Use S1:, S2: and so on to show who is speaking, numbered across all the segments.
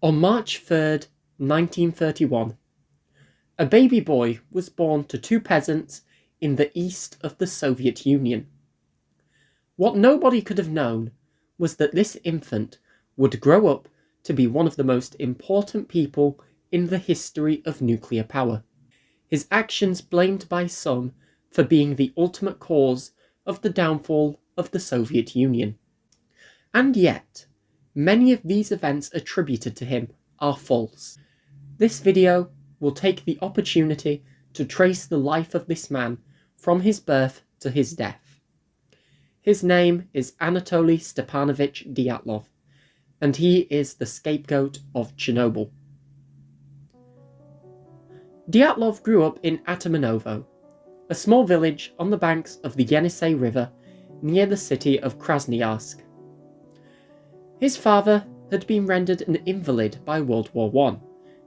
S1: On March 3rd, 1931, a baby boy was born to two peasants in the east of the Soviet Union. What nobody could have known was that this infant would grow up to be one of the most important people in the history of nuclear power. His actions blamed by some for being the ultimate cause of the downfall of the Soviet Union. And yet, many of these events attributed to him are false. This video will take the opportunity to trace the life of this man from his birth to his death. His name is Anatoly Stepanovich Dyatlov, and he is the scapegoat of Chernobyl. Dyatlov grew up in Atamanovo, a small village on the banks of the Yenisei River near the city of Krasnoyarsk. His father had been rendered an invalid by World War I,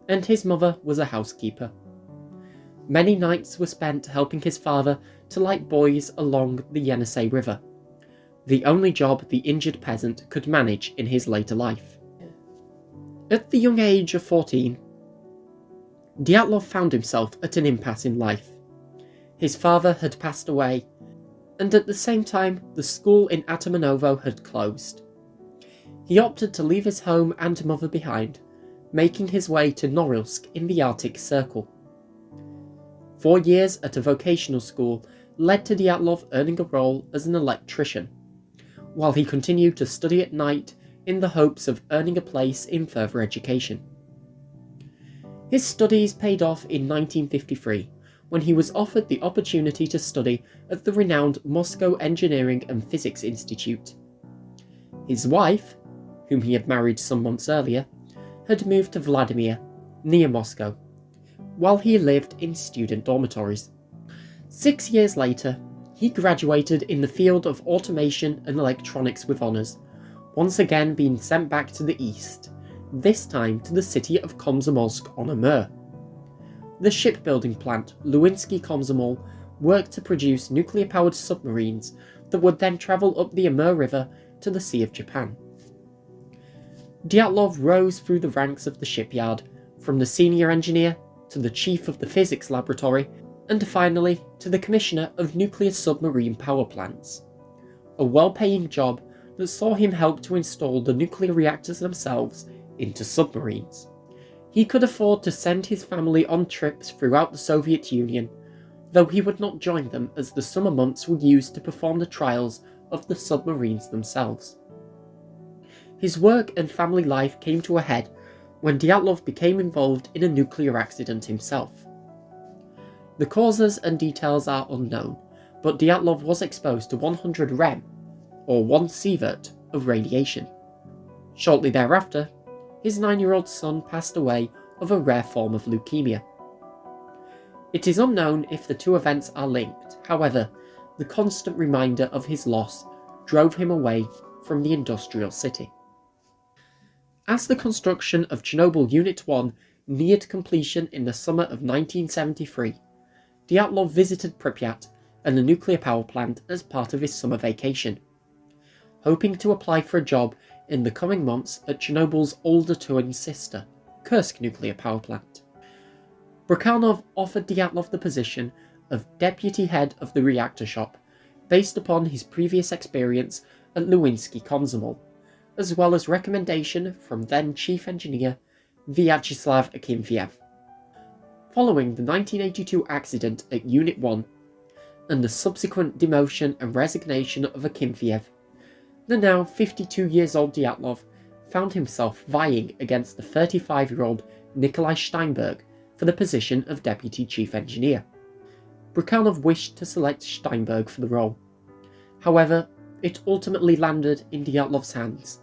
S1: and his mother was a housekeeper. Many nights were spent helping his father to light buoys along the Yenisei River, the only job the injured peasant could manage in his later life. At the young age of 14, Dyatlov found himself at an impasse in life. His father had passed away, and at the same time the school in Atamanovo had closed. He opted to leave his home and mother behind, making his way to Norilsk in the Arctic Circle. 4 years at a vocational school led to Dyatlov earning a role as an electrician, while he continued to study at night in the hopes of earning a place in further education. His studies paid off in 1953, when he was offered the opportunity to study at the renowned Moscow Engineering and Physics Institute. His wife, whom he had married some months earlier, had moved to Vladimir, near Moscow, while he lived in student dormitories. 6 years later, he graduated in the field of automation and electronics with honours, once again being sent back to the east, this time to the city of Komsomolsk-on-Amur. The shipbuilding plant Luinsky-Komsomol worked to produce nuclear-powered submarines that would then travel up the Amur River to the Sea of Japan. Dyatlov rose through the ranks of the shipyard, from the senior engineer to the chief of the physics laboratory, and finally to the commissioner of nuclear submarine power plants. A well-paying job that saw him help to install the nuclear reactors themselves into submarines. He could afford to send his family on trips throughout the Soviet Union, though he would not join them as the summer months were used to perform the trials of the submarines themselves. His work and family life came to a head when Dyatlov became involved in a nuclear accident himself. The causes and details are unknown, but Dyatlov was exposed to 100 rem, or 1 sievert, of radiation. Shortly thereafter, his 9-year-old son passed away of a rare form of leukemia. It is unknown if the two events are linked, however, the constant reminder of his loss drove him away from the industrial city. As the construction of Chernobyl Unit 1 neared completion in the summer of 1973, Dyatlov visited Pripyat and the nuclear power plant as part of his summer vacation, hoping to apply for a job in the coming months at Chernobyl's older twin sister, Kursk nuclear power plant. Brekhanov offered Dyatlov the position of deputy head of the reactor shop, based upon his previous experience at Luinsky-Komsomol, as well as recommendation from then chief engineer Vyacheslav Akimfeev. Following the 1982 accident at Unit 1, and the subsequent demotion and resignation of Akimfeev, the now 52 years old Dyatlov found himself vying against the 35-year-old Nikolai Steinberg for the position of deputy chief engineer. Brekhanov wished to select Steinberg for the role. However, it ultimately landed in Dyatlov's hands,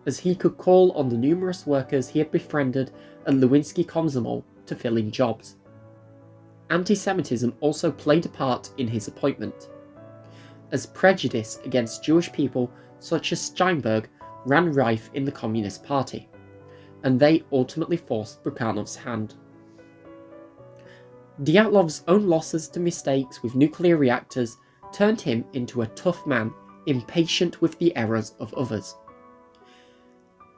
S1: as he could call on the numerous workers he had befriended at Luinsky-Komsomol to fill in jobs. Anti-Semitism also played a part in his appointment, as prejudice against Jewish people such as Steinberg ran rife in the Communist Party, and they ultimately forced Brekhanov's hand. Dyatlov's own losses to mistakes with nuclear reactors turned him into a tough man, impatient with the errors of others.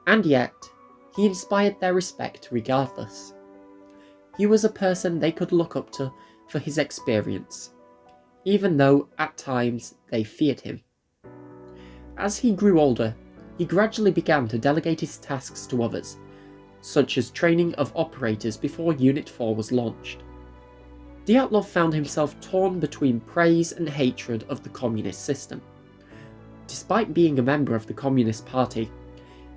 S1: And yet, he inspired their respect regardless. He was a person they could look up to for his experience, even though at times they feared him. As he grew older, he gradually began to delegate his tasks to others, such as training of operators before Unit 4 was launched. Dyatlov found himself torn between praise and hatred of the communist system. Despite being a member of the Communist Party,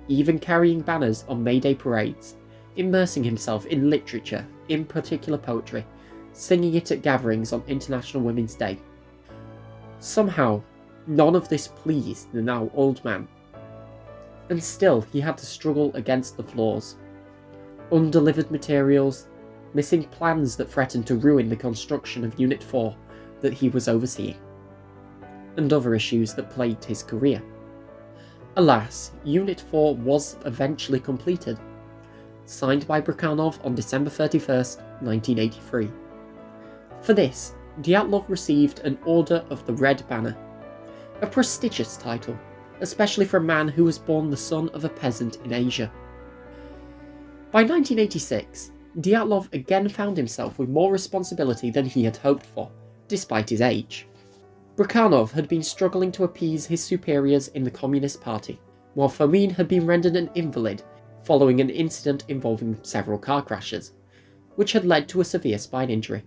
S1: even carrying banners on May Day parades, immersing himself in literature, in particular poetry, singing it at gatherings on International Women's Day. Somehow, none of this pleased the now old man, and still he had to struggle against the flaws. Undelivered materials, missing plans that threatened to ruin the construction of Unit 4 that he was overseeing, and other issues that plagued his career. Alas, Unit 4 was eventually completed, signed by Brekhanov on December 31st, 1983. For this, Dyatlov received an Order of the Red Banner, a prestigious title, especially for a man who was born the son of a peasant in Asia. By 1986, Dyatlov again found himself with more responsibility than he had hoped for, despite his age. Brekhanov had been struggling to appease his superiors in the Communist Party, while Fomin had been rendered an invalid following an incident involving several car crashes, which had led to a severe spine injury.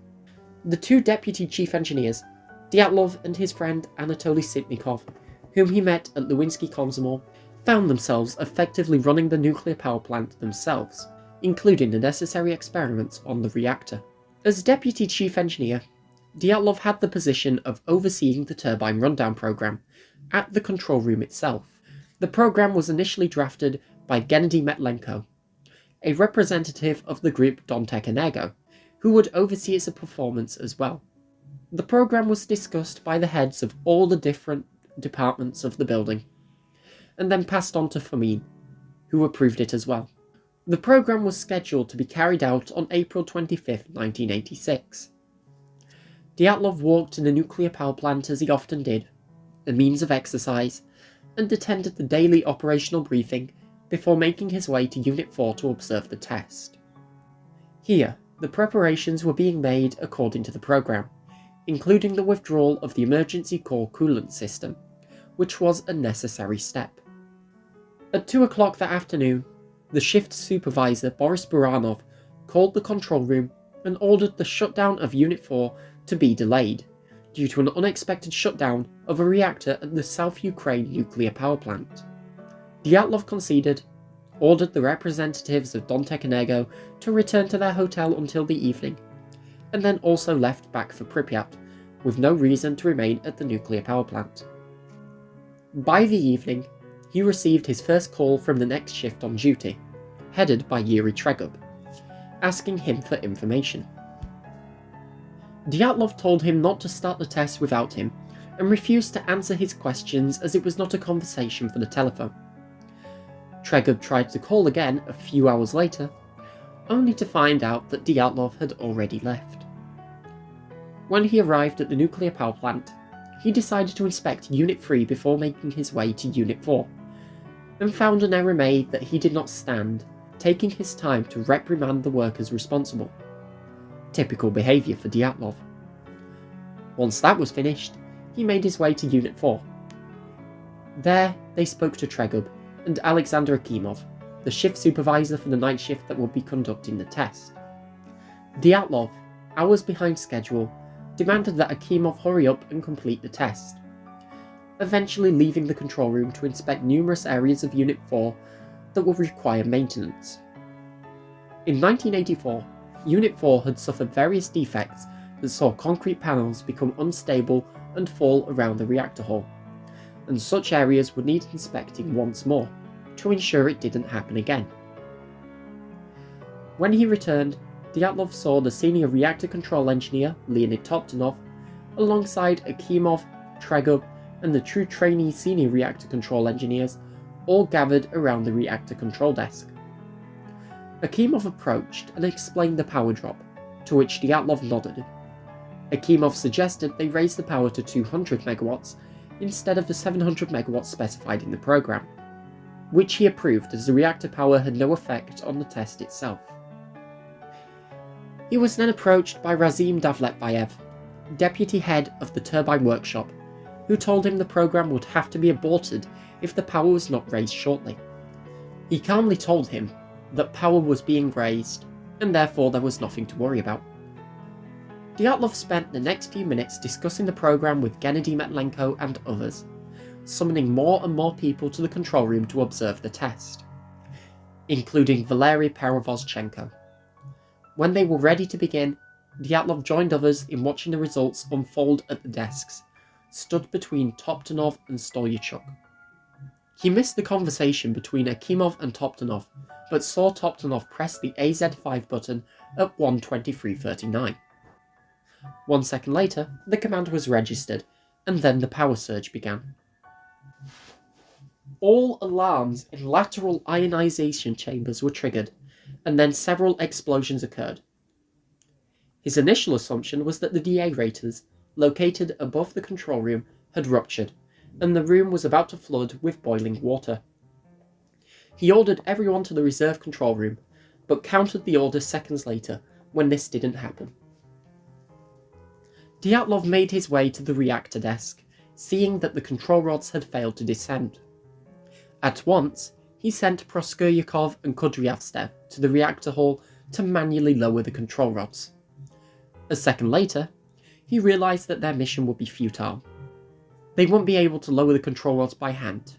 S1: The two deputy chief engineers, Dyatlov and his friend Anatoly Sitnikov, whom he met at Lewinsky Komsomol, found themselves effectively running the nuclear power plant themselves, including the necessary experiments on the reactor. As deputy chief engineer, Dyatlov had the position of overseeing the turbine rundown program at the control room itself. The program was initially drafted by Gennady Metlenko, a representative of the group Dontek Energo, who would oversee its performance as well. The program was discussed by the heads of all the different departments of the building, and then passed on to Fomin, who approved it as well. The program was scheduled to be carried out on April 25, 1986. Dyatlov walked in the nuclear power plant as he often did, a means of exercise, and attended the daily operational briefing before making his way to Unit 4 to observe the test. Here, the preparations were being made according to the program, including the withdrawal of the emergency core coolant system, which was a necessary step. At 2 o'clock that afternoon, the shift supervisor Boris Buranov called the control room and ordered the shutdown of Unit 4 to be delayed, due to an unexpected shutdown of a reactor at the South Ukraine nuclear power plant. Dyatlov conceded, ordered the representatives of Dontek Energo to return to their hotel until the evening, and then also left back for Pripyat, with no reason to remain at the nuclear power plant. By the evening, he received his first call from the next shift on duty, headed by Yuri Tregub, asking him for information. Dyatlov told him not to start the test without him, and refused to answer his questions as it was not a conversation for the telephone. Tregub tried to call again a few hours later, only to find out that Dyatlov had already left. When he arrived at the nuclear power plant, he decided to inspect Unit 3 before making his way to Unit 4, and found an error made that he did not stand, taking his time to reprimand the workers responsible. Typical behaviour for Dyatlov. Once that was finished, he made his way to Unit 4. There, they spoke to Tregub and Alexander Akimov, the shift supervisor for the night shift that would be conducting the test. Dyatlov, hours behind schedule, demanded that Akimov hurry up and complete the test, eventually leaving the control room to inspect numerous areas of Unit 4 that would require maintenance. In 1984, Unit 4 had suffered various defects that saw concrete panels become unstable and fall around the reactor hull, and such areas would need inspecting once more to ensure it didn't happen again. When he returned, Dyatlov saw the senior reactor control engineer Leonid Toptonov alongside Akimov, Tregub, and the two trainee senior reactor control engineers all gathered around the reactor control desk. Akimov approached and explained the power drop, to which Dyatlov nodded. Akimov suggested they raise the power to 200 megawatts instead of the 700 megawatts specified in the program. which he approved as the reactor power had no effect on the test itself. He was then approached by Razim Davletbayev, deputy head of the turbine workshop, who told him the program would have to be aborted if the power was not raised shortly. He calmly told him that power was being raised, and therefore there was nothing to worry about. Dyatlov spent the next few minutes discussing the program with Gennady Metlenko and others, summoning more and more people to the control room to observe the test, including Valery Perevozchenko. When they were ready to begin, Dyatlov joined others in watching the results unfold at the desks, stood between Toptonov and Stolyachuk. He missed the conversation between Akimov and Toptonov, but saw Toptonov press the AZ5 button at 1:23:39. 1 second later, the command was registered, and then the power surge began. All alarms in lateral ionization chambers were triggered, and then several explosions occurred. His initial assumption was that the deaerators, located above the control room, had ruptured, and the room was about to flood with boiling water. He ordered everyone to the reserve control room, but countered the order seconds later when this didn't happen. Dyatlov made his way to the reactor desk, seeing that the control rods had failed to descend. At once, he sent Proskuryakov and Kudryavtsev to the reactor hall to manually lower the control rods. A second later, he realised that their mission would be futile. They wouldn't be able to lower the control rods by hand,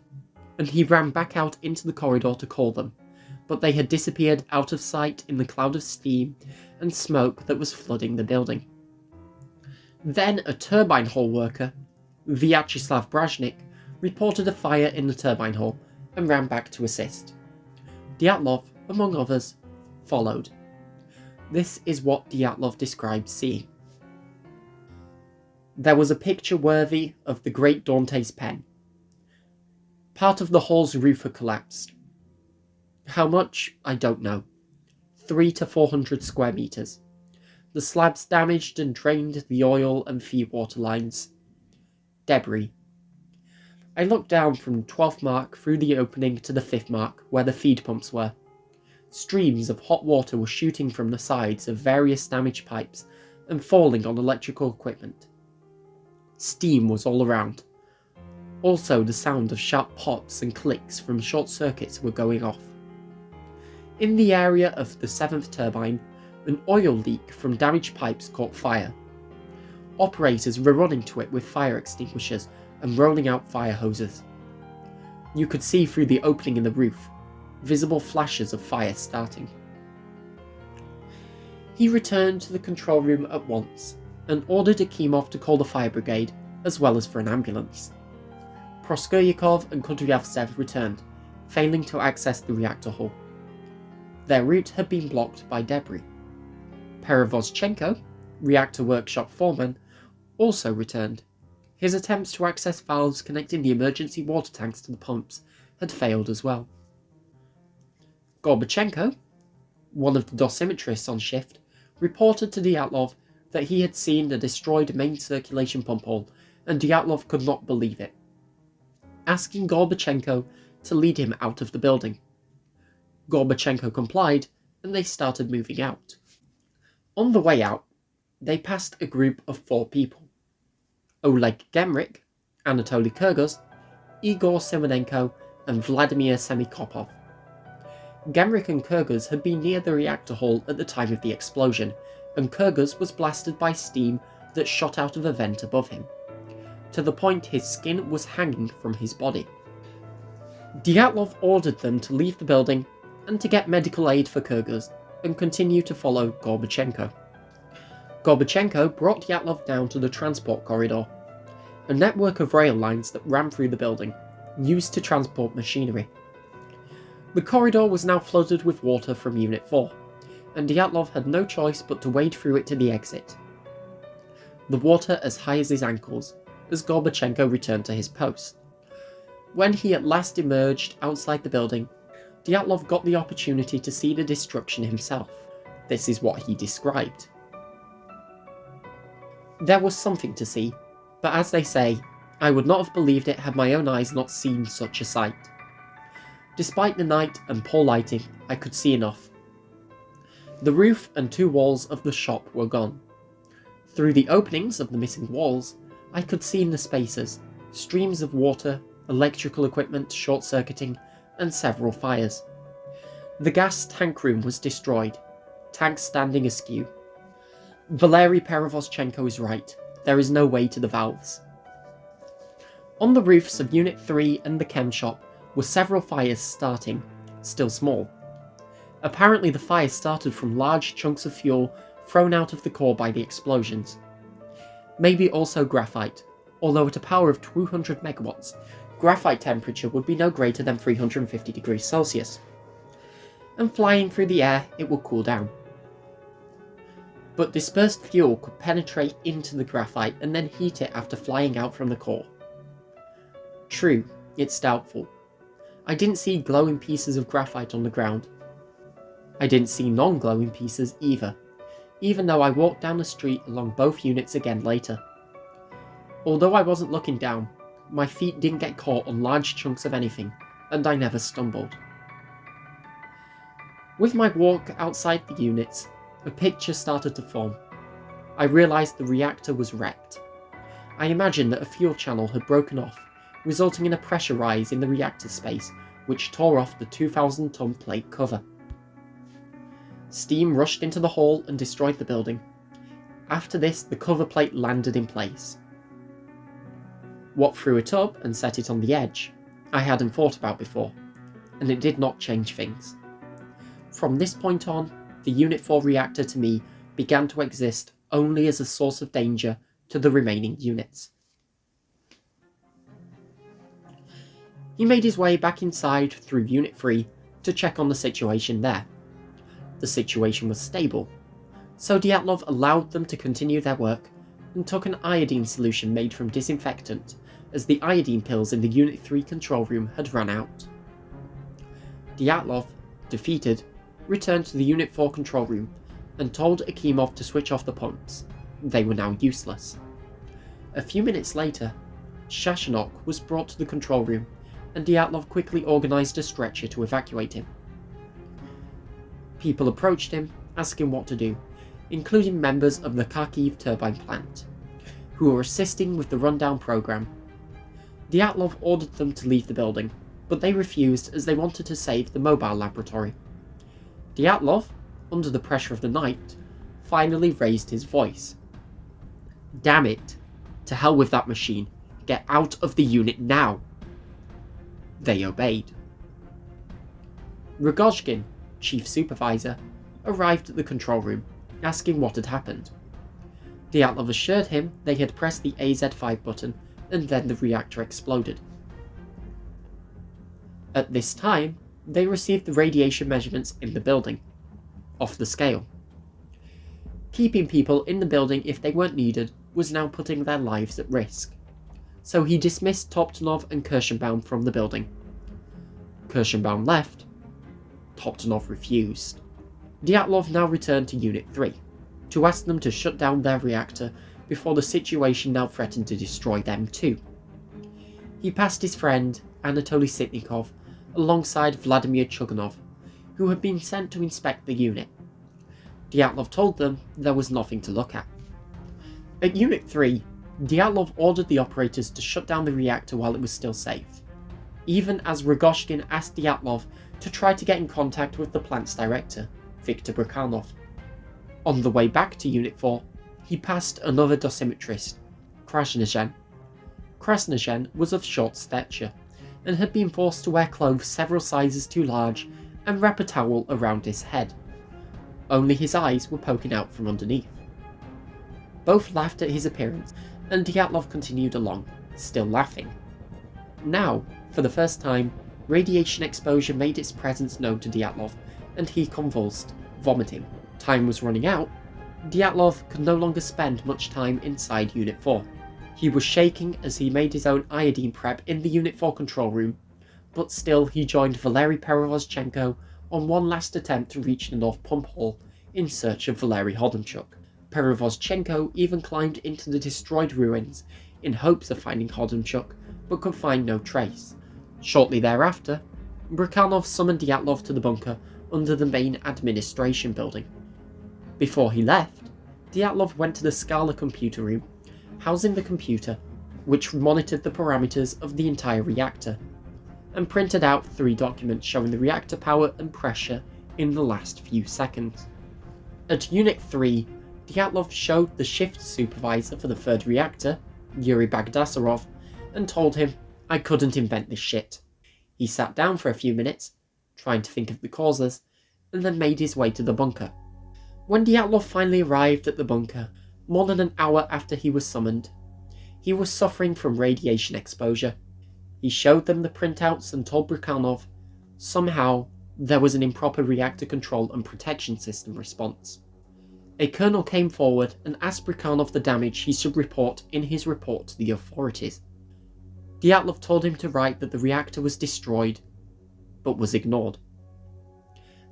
S1: and he ran back out into the corridor to call them, but they had disappeared out of sight in the cloud of steam and smoke that was flooding the building. Then a turbine hall worker, Vyacheslav Brajnik, reported a fire in the turbine hall and ran back to assist. Dyatlov, among others, followed. This is what Dyatlov described seeing. There was a picture worthy of the great Dante's pen. Part of the hall's roof had collapsed. How much? I don't know. 300 to 400 square meters. The slabs damaged and drained the oil and feed water lines. Debris. I looked down from the 12th mark through the opening to the 5th mark where the feed pumps were. Streams of hot water were shooting from the sides of various damaged pipes and falling on electrical equipment. Steam was all around. Also, the sound of sharp pops and clicks from short circuits were going off. In the area of the 7th turbine, an oil leak from damaged pipes caught fire. Operators were running to it with fire extinguishers and rolling out fire hoses. You could see through the opening in the roof, visible flashes of fire starting. He returned to the control room at once and ordered Akimov to call the fire brigade as well as for an ambulance. Proskuryakov and Kudryavtsev returned, failing to access the reactor hall. Their route had been blocked by debris. Perevozchenko, reactor workshop foreman, also returned. His attempts to access valves connecting the emergency water tanks to the pumps had failed as well. Gorbachenko, one of the dosimetrists on shift, reported to Dyatlov that he had seen the destroyed main circulation pump hole, and Dyatlov could not believe it, asking Gorbachenko to lead him out of the building. Gorbachenko complied, and they started moving out. On the way out, they passed a group of 4 people: Oleg Gemrik, Anatoly Kurguz, Igor Simonenko, and Vladimir Semikopov. Gemrik and Kurguz had been near the reactor hall at the time of the explosion, and Kurguz was blasted by steam that shot out of a vent above him, to the point his skin was hanging from his body. Dyatlov ordered them to leave the building and to get medical aid for Kurguz, and continue to follow Gorbachenko. Gorbachenko brought Dyatlov down to the transport corridor, a network of rail lines that ran through the building, used to transport machinery. The corridor was now flooded with water from Unit 4, and Dyatlov had no choice but to wade through it to the exit. The water as high as his ankles, as Gorbachenko returned to his post. When he at last emerged outside the building, Dyatlov got the opportunity to see the destruction himself. This is what he described. There was something to see, but as they say, I would not have believed it had my own eyes not seen such a sight. Despite the night and poor lighting, I could see enough. The roof and 2 walls of the shop were gone. Through the openings of the missing walls, I could see in the spaces streams of water, electrical equipment short-circuiting, and several fires. The gas tank room was destroyed, tanks standing askew. Valery Perevozchenko is right, there is no way to the valves. On the roofs of Unit 3 and the chem shop were several fires starting, still small. Apparently the fires started from large chunks of fuel thrown out of the core by the explosions. Maybe also graphite, although at a power of 200 megawatts, graphite temperature would be no greater than 350 degrees Celsius. And flying through the air, it will cool down. But dispersed fuel could penetrate into the graphite and then heat it after flying out from the core. True, it's doubtful. I didn't see glowing pieces of graphite on the ground. I didn't see non-glowing pieces either, even though I walked down the street along both units again later. Although I wasn't looking down, my feet didn't get caught on large chunks of anything, and I never stumbled. With my walk outside the units, a picture started to form. I realised the reactor was wrecked. I imagined that a fuel channel had broken off, resulting in a pressure rise in the reactor space, which tore off the 2,000-ton plate cover. Steam rushed into the hall and destroyed the building. After this, the cover plate landed in place. What threw it up and set it on the edge, I hadn't thought about before, and it did not change things. From this point on, the Unit 4 reactor to me began to exist only as a source of danger to the remaining units. He made his way back inside through Unit 3 to check on the situation there. The situation was stable, so Dyatlov allowed them to continue their work and took an iodine solution made from disinfectant, as the iodine pills in the Unit 3 control room had run out. Dyatlov, defeated, returned to the Unit 4 control room and told Akimov to switch off the pumps. They were now useless. A few minutes later, Shashanok was brought to the control room, and Dyatlov quickly organised a stretcher to evacuate him. People approached him, asking what to do, including members of the Kharkiv turbine plant, who were assisting with the rundown program. Dyatlov ordered them to leave the building, but they refused as they wanted to save the mobile laboratory. Dyatlov, under the pressure of the night, finally raised his voice. "Damn it! To hell with that machine! Get out of the unit now!" They obeyed. Rogozhin, chief supervisor, arrived at the control room, asking what had happened. Dyatlov assured him they had pressed the AZ5 button and then the reactor exploded. At this time, they received the radiation measurements in the building, off the scale. Keeping people in the building if they weren't needed was now putting their lives at risk, so he dismissed Toptonov and Kirschenbaum from the building. Kirschenbaum left. Toptonov refused. Dyatlov now returned to Unit 3, to ask them to shut down their reactor before the situation now threatened to destroy them too. He passed his friend, Anatoly Sitnikov, alongside Vladimir Chuganov, who had been sent to inspect the unit. Dyatlov told them there was nothing to look at. At Unit 3, Dyatlov ordered the operators to shut down the reactor while it was still safe, even as Rogozhin asked Dyatlov to try to get in contact with the plant's director, Viktor Brakhanov. On the way back to Unit 4, he passed another dosimetrist, Krasnozhen. Krasnozhen was of short stature, and had been forced to wear clothes several sizes too large and wrap a towel around his head. Only his eyes were poking out from underneath. Both laughed at his appearance, and Dyatlov continued along, still laughing. Now, for the first time, radiation exposure made its presence known to Dyatlov, and he convulsed, vomiting. Time was running out. Dyatlov could no longer spend much time inside Unit 4. He was shaking as he made his own iodine prep in the Unit 4 control room, but still he joined Valery Perevozchenko on one last attempt to reach the North Pump Hall in search of Valery Hodemchuk. Perevozchenko even climbed into the destroyed ruins in hopes of finding Hodemchuk, but could find no trace. Shortly thereafter, Brukhanov summoned Dyatlov to the bunker under the main administration building. Before he left, Dyatlov went to the Scala computer room, housing the computer, which monitored the parameters of the entire reactor, and printed out 3 documents showing the reactor power and pressure in the last few seconds. At Unit 3, Dyatlov showed the shift supervisor for the 3rd reactor, Yuri Bagdasarov, and told him, "I couldn't invent this shit." He sat down for a few minutes, trying to think of the causes, and then made his way to the bunker. When Dyatlov finally arrived at the bunker, more than an hour after he was summoned, he was suffering from radiation exposure. He showed them the printouts and told Brukhanov somehow there was an improper reactor control and protection system response. A colonel came forward and asked Brukhanov the damage he should report in his report to the authorities. Dyatlov told him to write that the reactor was destroyed, but was ignored.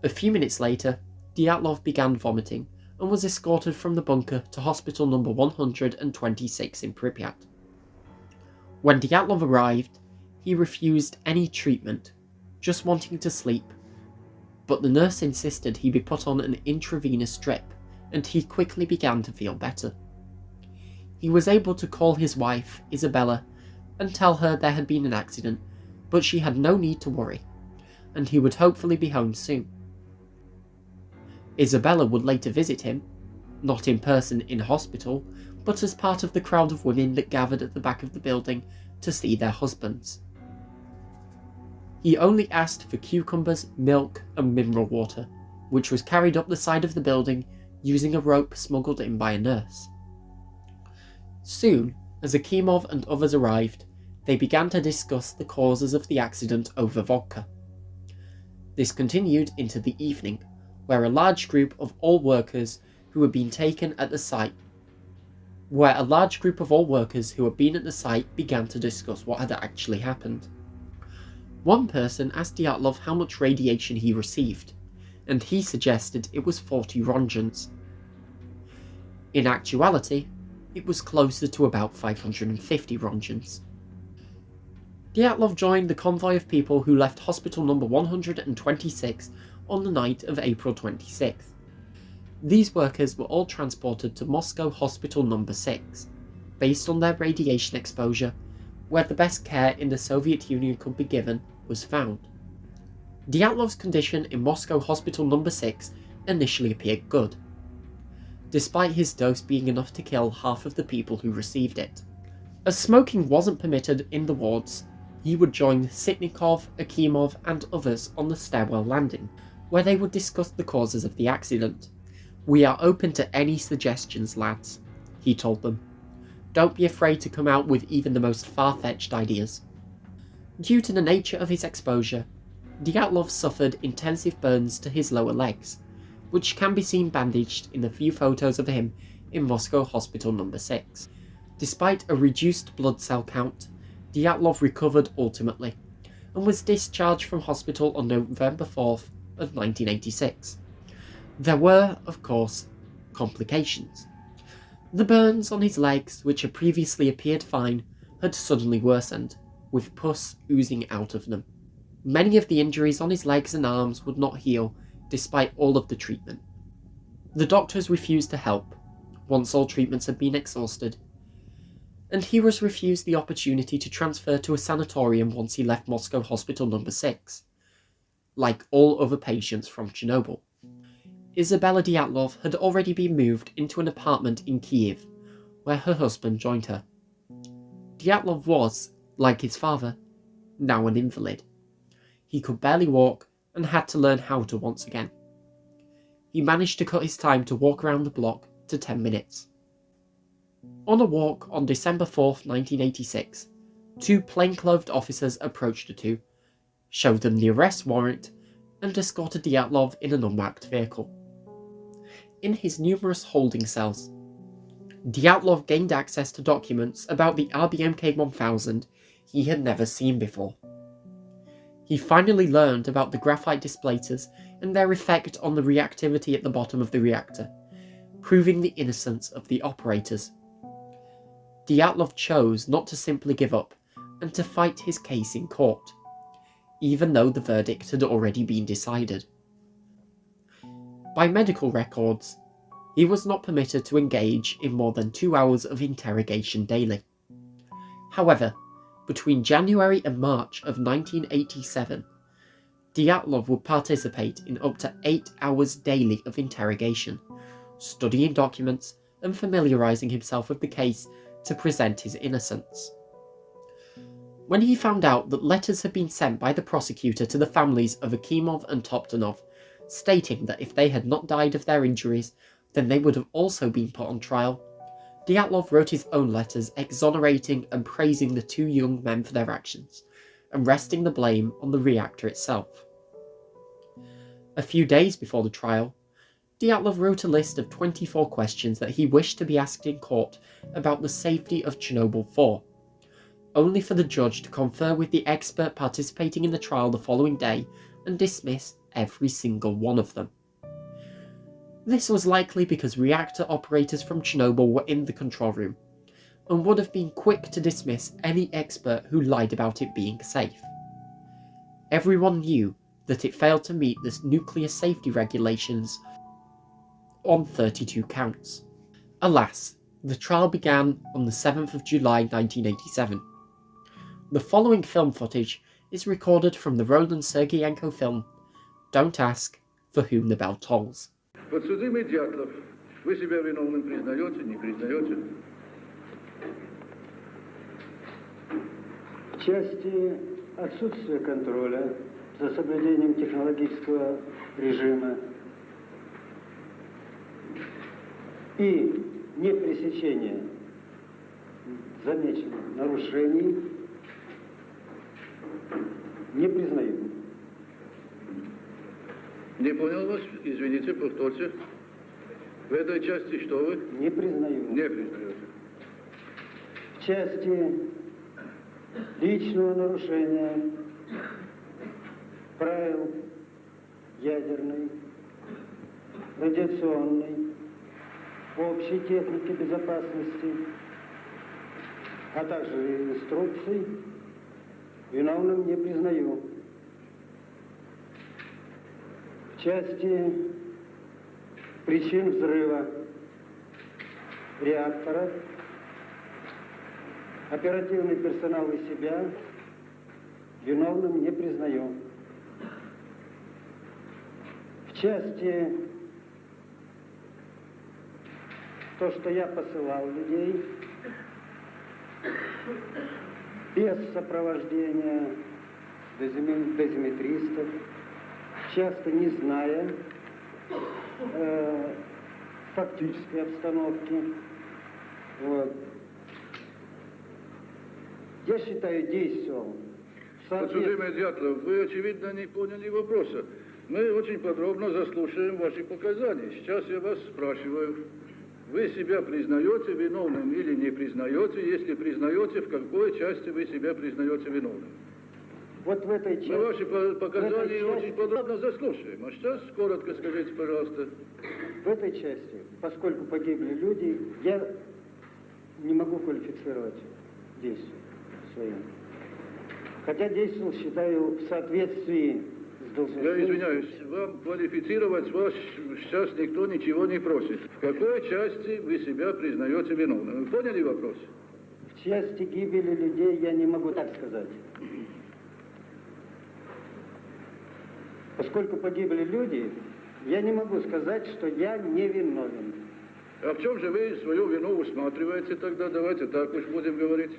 S1: A few minutes later, Dyatlov began vomiting and was escorted from the bunker to hospital number 126 in Pripyat. When Dyatlov arrived, he refused any treatment, just wanting to sleep, but the nurse insisted he be put on an intravenous drip, and he quickly began to feel better. He was able to call his wife, Isabella, and tell her there had been an accident, but she had no need to worry, and he would hopefully be home soon. Isabella would later visit him, not in person in hospital, but as part of the crowd of women that gathered at the back of the building to see their husbands. He only asked for cucumbers, milk, and mineral water, which was carried up the side of the building using a rope smuggled in by a nurse. Soon, as Akimov and others arrived, they began to discuss the causes of the accident over vodka. This continued into the evening, where a large group of all workers who had been at the site began to discuss what had actually happened. One person asked Dyatlov how much radiation he received, and he suggested it was 40 roentgens. In actuality, it was closer to about 550 roentgens. Dyatlov joined the convoy of people who left hospital number 126 on the night of April 26th. These workers were all transported to Moscow Hospital number 6, based on their radiation exposure, where the best care in the Soviet Union could be given was found. Dyatlov's condition in Moscow Hospital number 6 initially appeared good, despite his dose being enough to kill half of the people who received it. As smoking wasn't permitted in the wards, he would join Sitnikov, Akimov, and others on the stairwell landing, where they would discuss the causes of the accident. "We are open to any suggestions, lads," he told them. "Don't be afraid to come out with even the most far-fetched ideas." Due to the nature of his exposure, Dyatlov suffered intensive burns to his lower legs, which can be seen bandaged in the few photos of him in Moscow Hospital number 6. Despite a reduced blood cell count, Dyatlov recovered ultimately, and was discharged from hospital on November 4th of 1986. There were, of course, complications. The burns on his legs, which had previously appeared fine, had suddenly worsened, with pus oozing out of them. Many of the injuries on his legs and arms would not heal, despite all of the treatment. The doctors refused to help, once all treatments had been exhausted, and he was refused the opportunity to transfer to a sanatorium once he left Moscow Hospital number 6, like all other patients from Chernobyl. Isabella Dyatlov had already been moved into an apartment in Kiev, where her husband joined her. Dyatlov was, like his father, now an invalid. He could barely walk and had to learn how to once again. He managed to cut his time to walk around the block to 10 minutes. On a walk on December 4th, 1986, 2 plainclothed officers approached the two, showed them the arrest warrant, and escorted Dyatlov in an unmarked vehicle. In his numerous holding cells, Dyatlov gained access to documents about the RBMK-1000 he had never seen before. He finally learned about the graphite displators and their effect on the reactivity at the bottom of the reactor, proving the innocence of the operators. Dyatlov chose not to simply give up and to fight his case in court. even though the verdict had already been decided. By medical records, he was not permitted to engage in more than 2 hours of interrogation daily. However, between January and March of 1987, Dyatlov would participate in up to 8 hours daily of interrogation, studying documents and familiarising himself with the case to present his innocence. When he found out that letters had been sent by the prosecutor to the families of Akimov and Toptonov, stating that if they had not died of their injuries, then they would have also been put on trial, Dyatlov wrote his own letters exonerating and praising the two young men for their actions, and resting the blame on the reactor itself. A few days before the trial, Dyatlov wrote a list of 24 questions that he wished to be asked in court about the safety of Chernobyl 4, only for the judge to confer with the expert participating in the trial the following day and dismiss every single one of them. This was likely because reactor operators from Chernobyl were in the control room, and would have been quick to dismiss any expert who lied about it being safe. Everyone knew that it failed to meet the nuclear safety regulations on 32 counts. Alas, the trial began on the 7th of July 1987. The following film footage is recorded from the Roland Sergeyenko film Don't Ask for Whom the Bell Tolls.
S2: Подсудимый Дятлов, вы себя виновным признаете, не признаете?
S3: В части отсутствия контроля за соблюдением технологического режима и непресечения замеченных нарушений не признаю.
S2: Не понял вас, извините, повторьте. В этой части что вы?
S3: Не признаю.
S2: Не признаете.
S3: В части личного нарушения правил ядерной, радиационной, общей техники безопасности, а также инструкций, виновным не признаю. В части причин взрыва реактора оперативный персонал и себя виновным не признаю. В части то, что я посылал людей без сопровождения дозиметристов, часто не зная фактической обстановки. Вот. Я считаю, действовал в соответствии...
S2: Подсудимый Дятлов, вы, очевидно, не поняли вопроса. Мы очень подробно заслушаем ваши показания. Сейчас я вас спрашиваю. Вы себя признаете виновным или не признаете? Если признаете, в какой части вы себя признаете виновным?
S3: Вот в этой части...
S2: Мы ваши показания очень подробно заслушаем. А сейчас коротко скажите, пожалуйста.
S3: В этой части, поскольку погибли люди, я не могу квалифицировать действия свои. Хотя действовал, считаю, в соответствии с должностью...
S2: Я извиняюсь, вам квалифицировать вас сейчас никто ничего не просит. В какой части вы себя признаете виновным? Вы поняли вопрос?
S3: В части гибели людей я не могу так сказать. Поскольку погибли люди, я не могу сказать, что я не виновен.
S2: А в чем же вы свою вину усматриваете тогда? Давайте так уж будем говорить.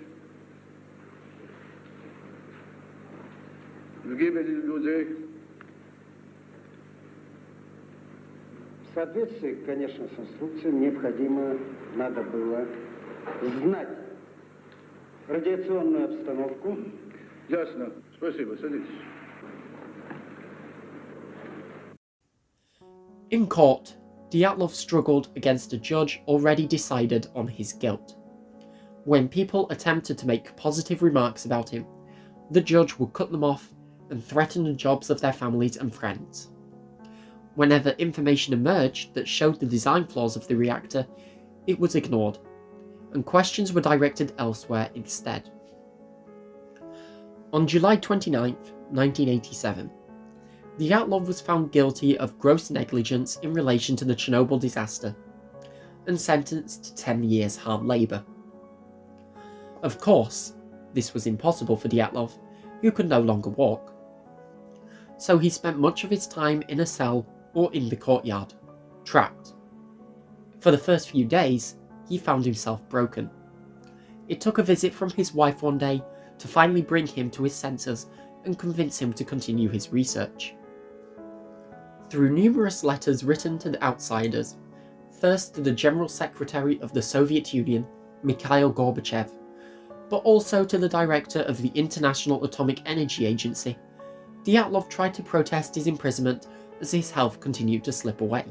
S2: В гибели людей.
S3: В соответствии, конечно, с инструкцией необходимо, надо было знать радиационную обстановку.
S2: Ясно. Спасибо. Садитесь.
S1: In court, Dyatlov struggled against a judge already decided on his guilt. When people attempted to make positive remarks about him, the judge would cut them off and threaten the jobs of their families and friends. Whenever information emerged that showed the design flaws of the reactor, it was ignored, and questions were directed elsewhere instead. On July 29th, 1987. Dyatlov was found guilty of gross negligence in relation to the Chernobyl disaster and sentenced to 10 years hard labour. Of course, this was impossible for Dyatlov, who could no longer walk. So he spent much of his time in a cell or in the courtyard, trapped. For the first few days, he found himself broken. It took a visit from his wife one day to finally bring him to his senses and convince him to continue his research. Through numerous letters written to the outsiders, first to the General Secretary of the Soviet Union, Mikhail Gorbachev, but also to the director of the International Atomic Energy Agency, Dyatlov tried to protest his imprisonment as his health continued to slip away.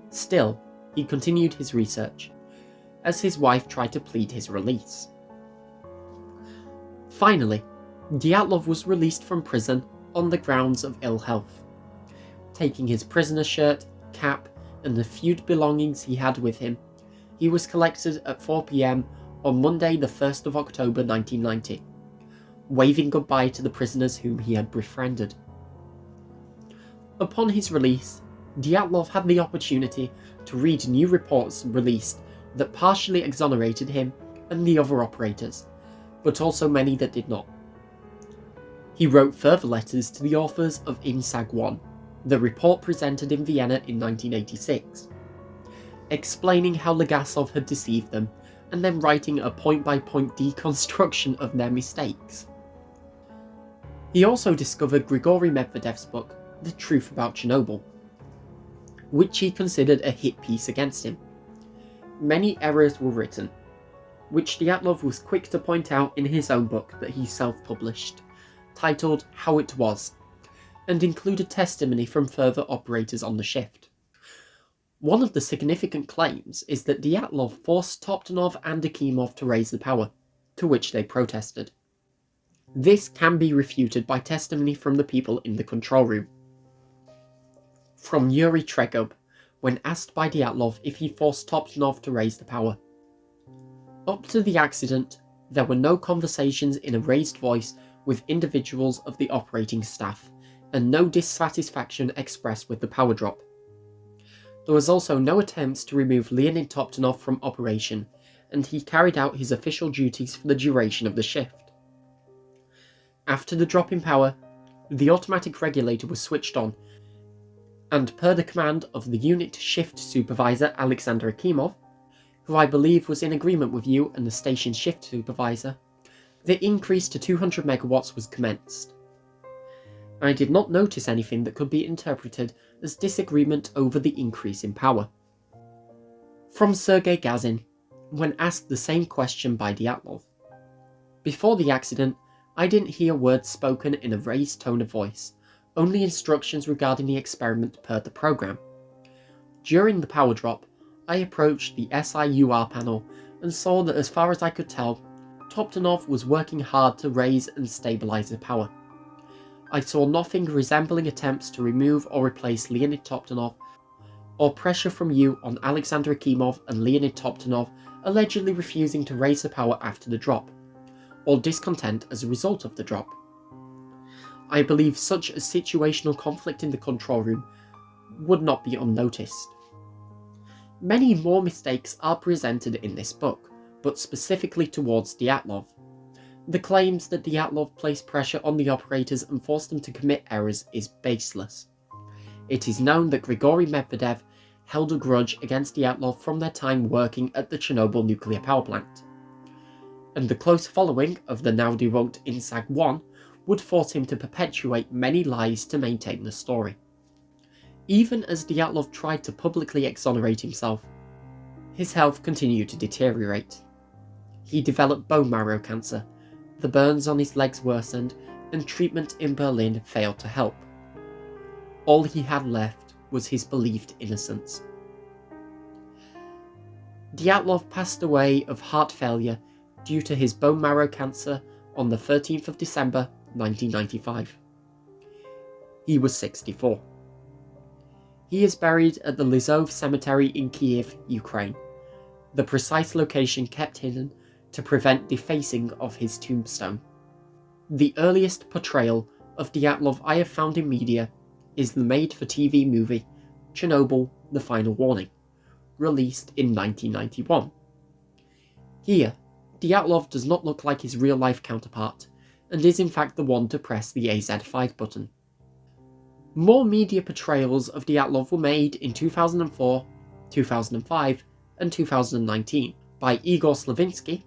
S1: Still, he continued his research, as his wife tried to plead his release. Finally, Dyatlov was released from prison on the grounds of ill health. Taking his prisoner shirt, cap, and the few belongings he had with him, he was collected at 4 p.m. on Monday the 1st of October 1990, waving goodbye to the prisoners whom he had befriended. Upon his release, Dyatlov had the opportunity to read new reports released that partially exonerated him and the other operators, but also many that did not. He wrote further letters to the authors of INSAG 1, the report presented in Vienna in 1986, explaining how Legasov had deceived them and then writing a point-by-point deconstruction of their mistakes. He also discovered Grigory Medvedev's book, The Truth About Chernobyl, which he considered a hit piece against him. Many errors were written, which Dyatlov was quick to point out in his own book that he self-published, titled How It Was, and included testimony from further operators on the shift. One of the significant claims is that Dyatlov forced Toptonov and Akimov to raise the power, to which they protested. This can be refuted by testimony from the people in the control room. From Yuri Tregub, when asked by Dyatlov if he forced Toptonov to raise the power. Up to the accident, there were no conversations in a raised voice with individuals of the operating staff, and no dissatisfaction expressed with the power drop. There was also no attempts to remove Leonid Toptonov from operation, and he carried out his official duties for the duration of the shift. After the drop in power, the automatic regulator was switched on, and per the command of the unit shift supervisor Alexander Akimov, who I believe was in agreement with you and the station shift supervisor, the increase to 200 megawatts was commenced. I did not notice anything that could be interpreted as disagreement over the increase in power. From Sergei Gazin, when asked the same question by Dyatlov. Before the accident, I didn't hear words spoken in a raised tone of voice, only instructions regarding the experiment per the program. During the power drop, I approached the SIUR panel and saw that as far as I could tell, Toptonov was working hard to raise and stabilise the power. I saw nothing resembling attempts to remove or replace Leonid Toptonov, or pressure from you on Alexander Akimov and Leonid Toptonov allegedly refusing to raise the power after the drop, or discontent as a result of the drop. I believe such a situational conflict in the control room would not be unnoticed. Many more mistakes are presented in this book, but specifically towards Dyatlov. The claims that Dyatlov placed pressure on the operators and forced them to commit errors is baseless. It is known that Grigory Medvedev held a grudge against Dyatlov from their time working at the Chernobyl Nuclear Power Plant, and the close following of the now debunked INSAG 1 would force him to perpetuate many lies to maintain the story. Even as Dyatlov tried to publicly exonerate himself, his health continued to deteriorate. He developed bone marrow cancer, the burns on his legs worsened, and treatment in Berlin failed to help. All he had left was his believed innocence. Dyatlov passed away of heart failure due to his bone marrow cancer on the 13th of December 1995. He was 64. He is buried at the Lizov Cemetery in Kiev, Ukraine, the precise location kept hidden to prevent defacing of his tombstone. The earliest portrayal of Dyatlov I have found in media is the made-for-TV movie Chernobyl: The Final Warning, released in 1991. Here, Dyatlov does not look like his real-life counterpart, and is in fact the one to press the AZ5 button. More media portrayals of Dyatlov were made in 2004, 2005, and 2019 by Igor Slavinsky,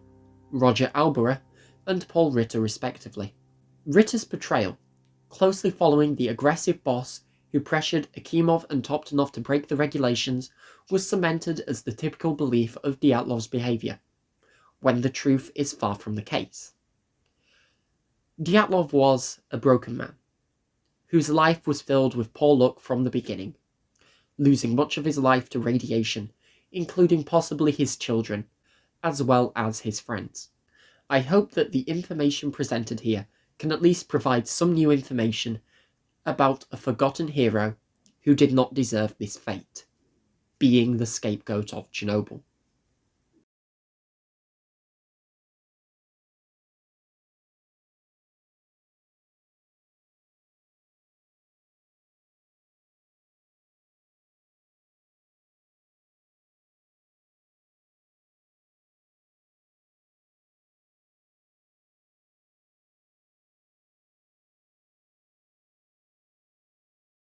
S1: Roger Albera, and Paul Ritter respectively. Ritter's portrayal, closely following the aggressive boss who pressured Akimov and Toptonov to break the regulations, was cemented as the typical belief of Dyatlov's behaviour, when the truth is far from the case. Dyatlov was a broken man, whose life was filled with poor luck from the beginning, losing much of his life to radiation, including possibly his children, as well as his friends. I hope that the information presented here can at least provide some new information about a forgotten hero who did not deserve this fate, being the scapegoat of Chernobyl.